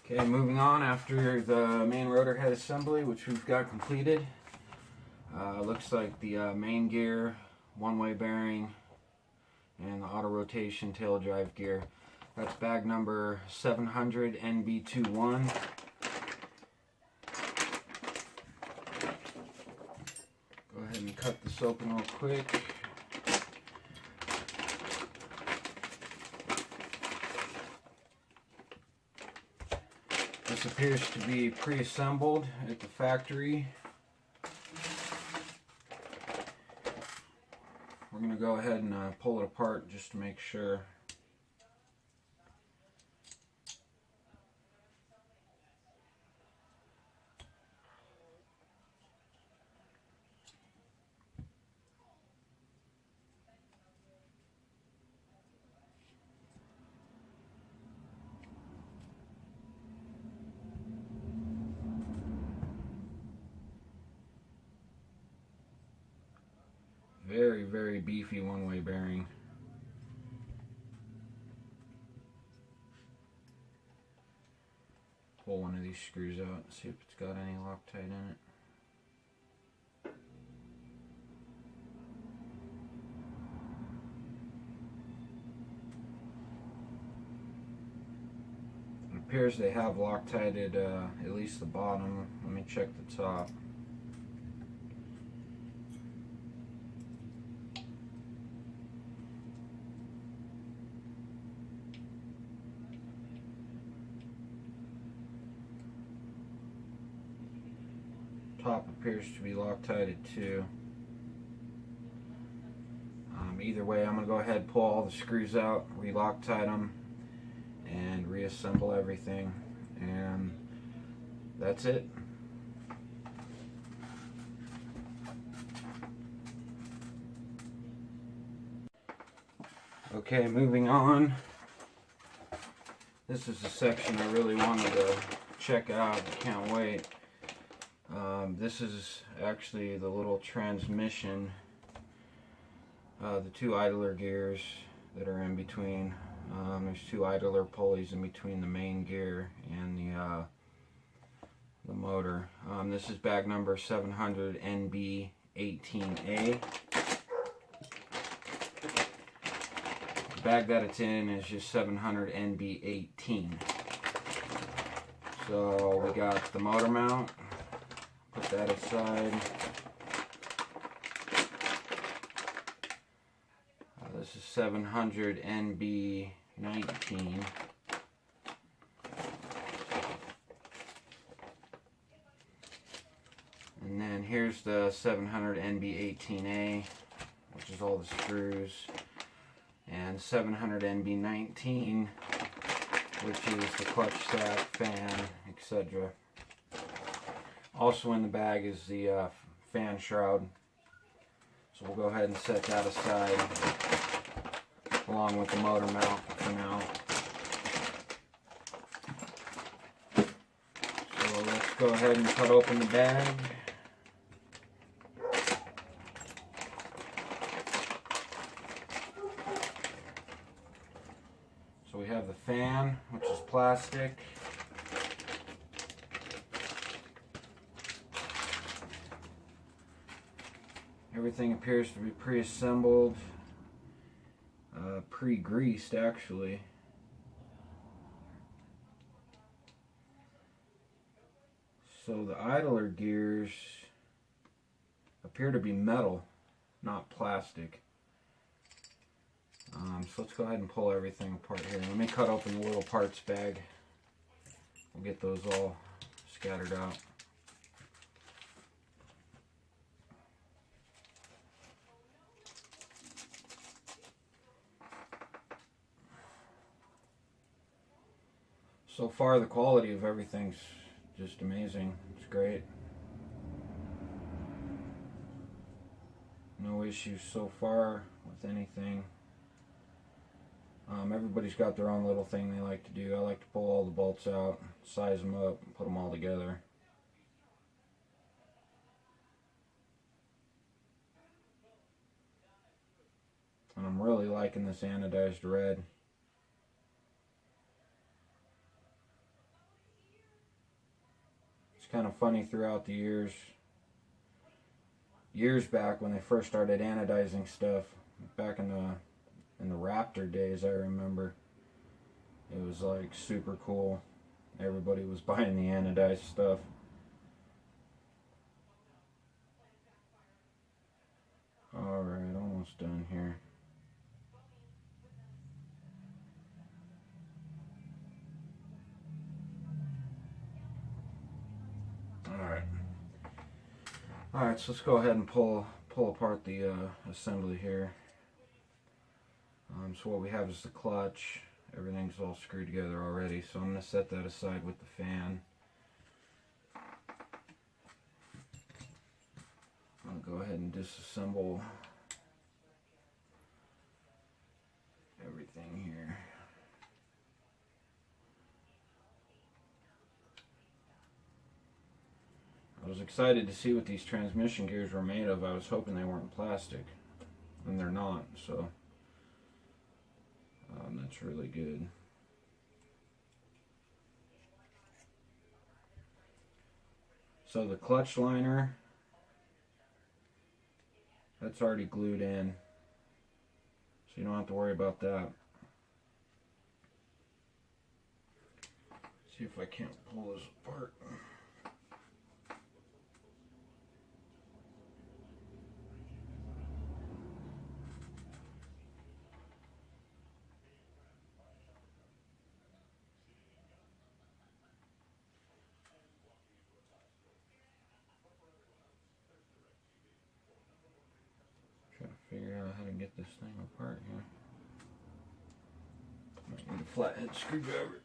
Okay, moving on after the main rotor head assembly, which we've got completed. Looks like the main gear, one-way bearing, and the auto rotation tail drive gear. That's bag number 700NB21. Go ahead and cut this open real quick. This appears to be pre-assembled at the factory. We're going to go ahead and pull it apart just to make sure. Very, very beefy one-way bearing. Pull one of these screws out and see if it's got any Loctite in it. It appears they have Loctited at least the bottom. Let me check the top. Top appears to be Loctited too. Either way, I'm going to go ahead and pull all the screws out, re-Loctite them, and reassemble everything. And that's it. Okay, moving on. This is the section I really wanted to check out. I can't wait. This is actually the little transmission, the two idler gears that are in between. There's two idler pulleys in between the main gear and the motor. This is bag number 700NB18A. The bag that it's in is just 700NB18. So we got the motor mount. Put that aside. This is 700NB19. And then here's the 700NB18A, which is all the screws. And 700NB19, which is the clutch stack, fan, etc. Also in the bag is the fan shroud, so we'll go ahead and set that aside along with the motor mount for now. So let's go ahead and cut open the bag. So we have the fan, which is plastic. Everything appears to be pre-assembled, pre-greased actually. So the idler gears appear to be metal, not plastic. So let's go ahead and pull everything apart here. Let me cut open the little parts bag. We'll get those all scattered out. So far the quality of everything's just amazing. It's great. No issues so far with anything. Everybody's got their own little thing they like to do. I like to pull all the bolts out, size them up, and put them all together. And I'm really liking this anodized red. kind of funny throughout the years back when they first started anodizing stuff, back in the Raptor days, I remember. It was like super cool. Everybody was buying the anodized stuff. Alright, almost done here. Alright, so let's go ahead and pull apart the assembly here. So what we have is the clutch. Everything's all screwed together already, so I'm going to set that aside with the fan. I'll go ahead and disassemble everything here. I was excited to see what these transmission gears were made of. I was hoping they weren't plastic, and they're not, so that's really good. So the clutch liner, that's already glued in, so you don't have to worry about that. See if I can't pull this apart. Figure out how to get this thing apart here. Might need a flathead screwdriver.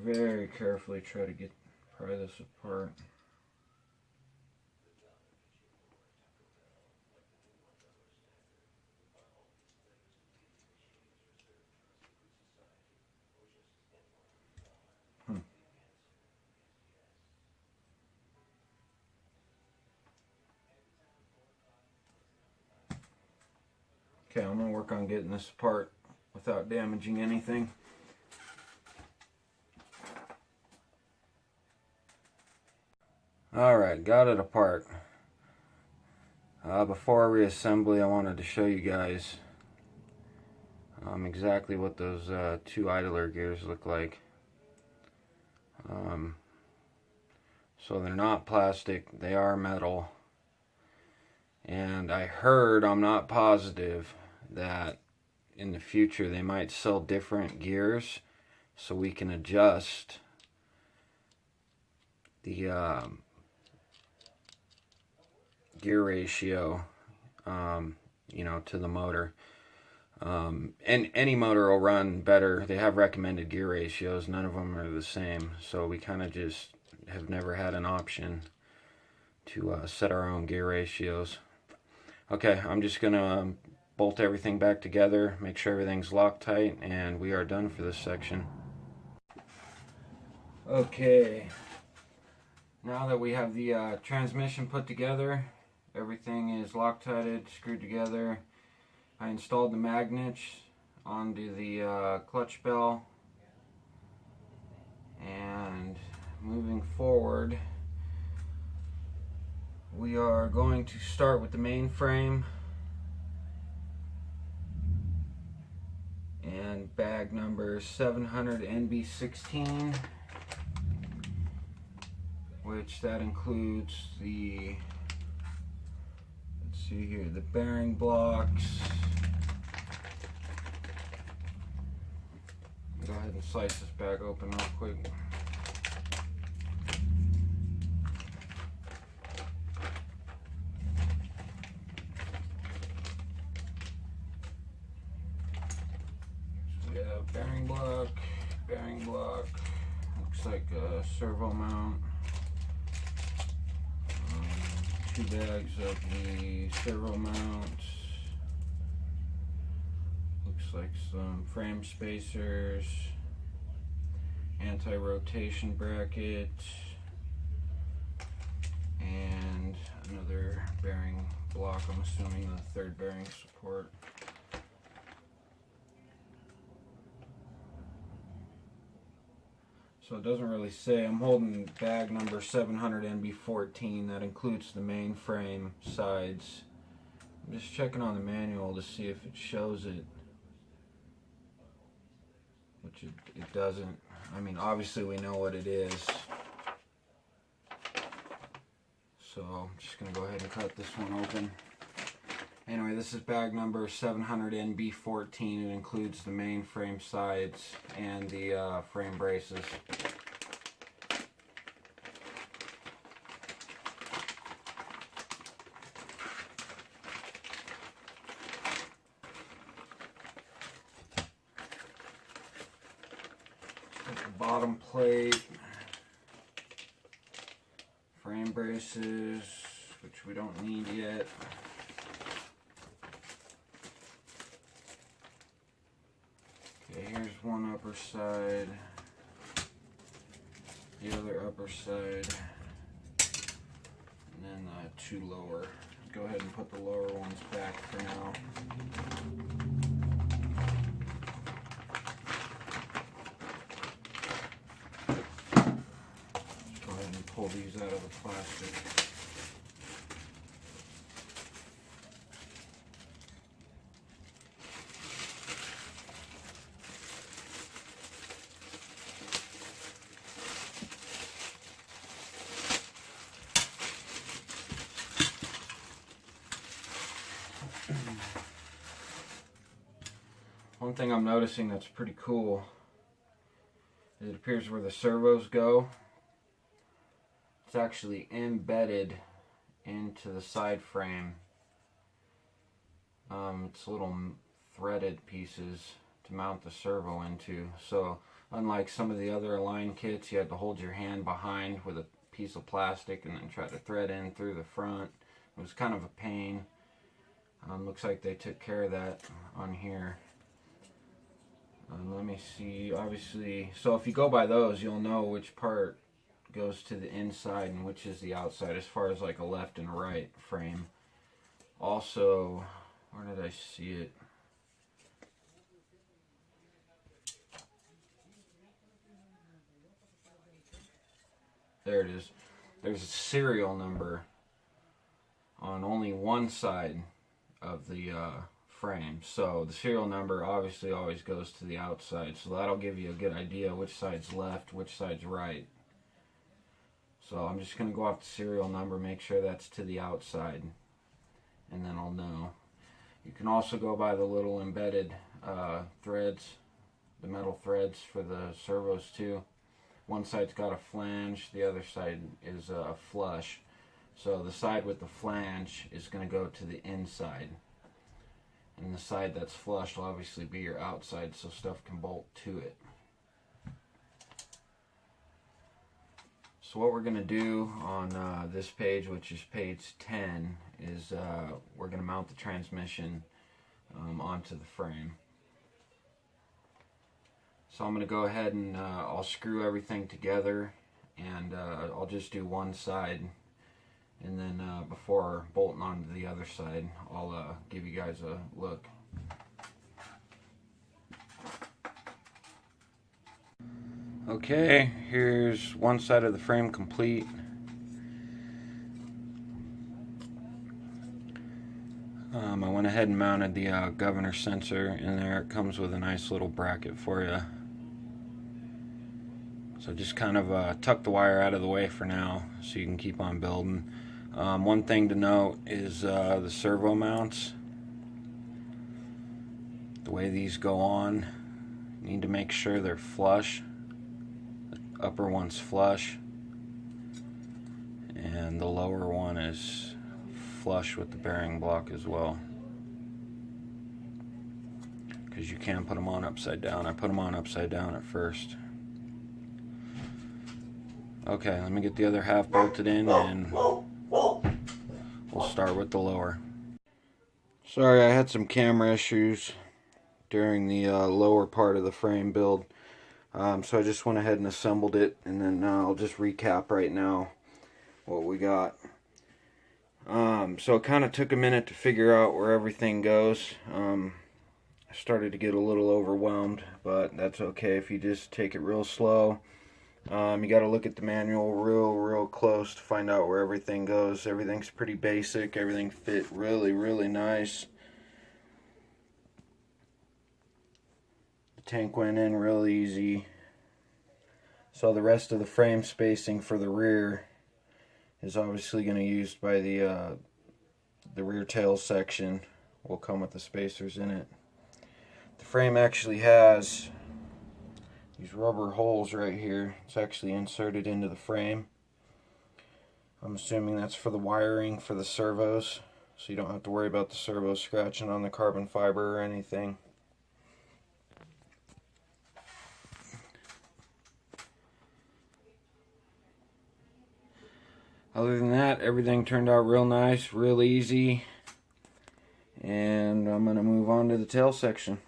Very carefully try to pry this apart. Okay, I'm going to work on getting this apart without damaging anything. Alright, got it apart. Before reassembly, I wanted to show you guys exactly what those two idler gears look like. So they're not plastic, they are metal. And I heard, I'm not positive, that in the future they might sell different gears so we can adjust the gear ratio, you know, to the motor. And any motor will run better. They have recommended gear ratios. None of them are the same. So we kind of just have never had an option to set our own gear ratios. Okay, I'm just going to bolt everything back together, make sure everything's Loctite, and we are done for this section. Okay, now that we have the transmission put together, everything is Loctited, screwed together. I installed the magnets onto the clutch bell, and moving forward, we are going to start with the mainframe and bag number 700xn, which that includes the, let's see here, the bearing blocks. Go ahead and slice this bag open real quick. Bearing block, looks like a servo mount, 2 bags of the servo mount, looks like some frame spacers, anti-rotation bracket, and another bearing block, I'm assuming the third bearing support. So it doesn't really say. I'm holding bag number 700NB14. That includes the mainframe sides. I'm just checking on the manual to see if it shows it, which it doesn't. I mean, obviously we know what it is. So I'm just going to go ahead and cut this one open. Anyway, this is bag number 700NB14. It includes the mainframe sides and the frame braces. The bottom plate, frame braces, which we don't need yet. Okay, here's one upper side, the other upper side, and then two lower. Go ahead and put the lower ones back for now. Just go ahead and pull these out of the plastic. One thing I'm noticing that's pretty cool is it appears where the servos go, it's actually embedded into the side frame. It's little threaded pieces to mount the servo into. So unlike some of the other Align kits, you had to hold your hand behind with a piece of plastic and then try to thread in through the front. It was kind of a pain. Looks like they took care of that on here. Let me see, obviously, so if you go by those, you'll know which part goes to the inside and which is the outside, as far as like a left and right frame. Also, where did I see it? There it is. There's a serial number on only one side of the frame. So the serial number obviously always goes to the outside, so that'll give you a good idea which side's left, which side's right. So I'm just going to go off the serial number, make sure that's to the outside, and then I'll know. You can also go by the little embedded threads, the metal threads for the servos too. One side's got a flange, the other side is flush. So the side with the flange is going to go to the inside. And the side that's flush will obviously be your outside, so stuff can bolt to it. So what we're going to do on this page, which is page 10, is we're going to mount the transmission onto the frame. So I'm going to go ahead and I'll screw everything together, and I'll just do one side. And then before bolting onto the other side, I'll give you guys a look. Okay, here's one side of the frame complete. I went ahead and mounted the governor sensor in there. It comes with a nice little bracket for you. So just kind of tuck the wire out of the way for now so you can keep on building. One thing to note is the servo mounts. The way these go on, you need to make sure they're flush. The upper one's flush, and the lower one is flush with the bearing block as well. Because you can put them on upside down. I put them on upside down at first. Okay, let me get the other half bolted in and we'll start with the lower. Sorry, I had some camera issues during the lower part of the frame build. So I just went ahead and assembled it, and then I'll just recap right now what we got. So it kind of took a minute to figure out where everything goes. I started to get a little overwhelmed, but that's okay if you just take it real slow. You got to look at the manual real close to find out where everything goes. Everything's pretty basic. Everything fit really nice. The tank went in real easy. So the rest of the frame spacing for the rear is obviously going to be used by the rear tail section. Will come with the spacers in it. The frame actually has these rubber holes right here. It's actually inserted into the frame. I'm assuming that's for the wiring for the servos, so you don't have to worry about the servos scratching on the carbon fiber or anything. Other than that, everything turned out real nice, real easy, and I'm going to move on to the tail section.